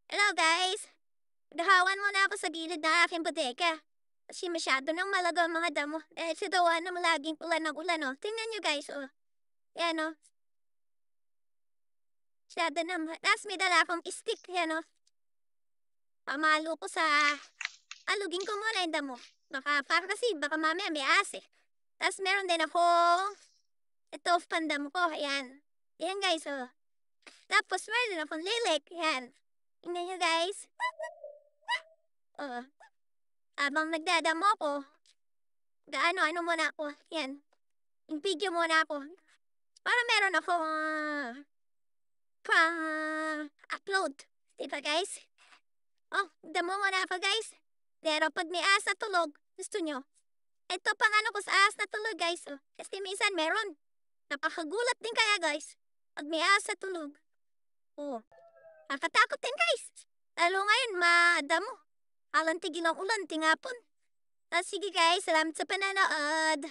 Hello guys! Dahawan muna ako sa gilid ng aking bodega. Kasi masyado nang malaga ang mga damo. Sa dawa na laging ulan ng ulan, oh. Tingnan nyo guys, oh. Yan, oh. Masyado na. Tapos may dala akong stick, yan, oh. Pamalo ko sa... Alugin ko muna yung damo. Baka mamaya may ase. Tapos meron din ako... Ito, pandamo ko, yan. Yan guys, oh. Tapos meron din akong lilik, yan. Tingnan nyo guys. Oh. Habang nagdadamo ko, ano muna ako, yan. Yung video muna ako. Para meron ako upload. Diba guys? Oh, damo muna ako guys. Pero pag may ahas na tulog, gusto nyo? Ito pang ano ko sa ahas na tulog guys. Oh. Kasi minsan meron. Napakagulat din kaya guys. Pag may ahas na tulog. Oh, nakatakot din guys. Lalo ngayon, madamo. Alang tigil ang ulan, tingapon. Sige guys, salamat sa pananood.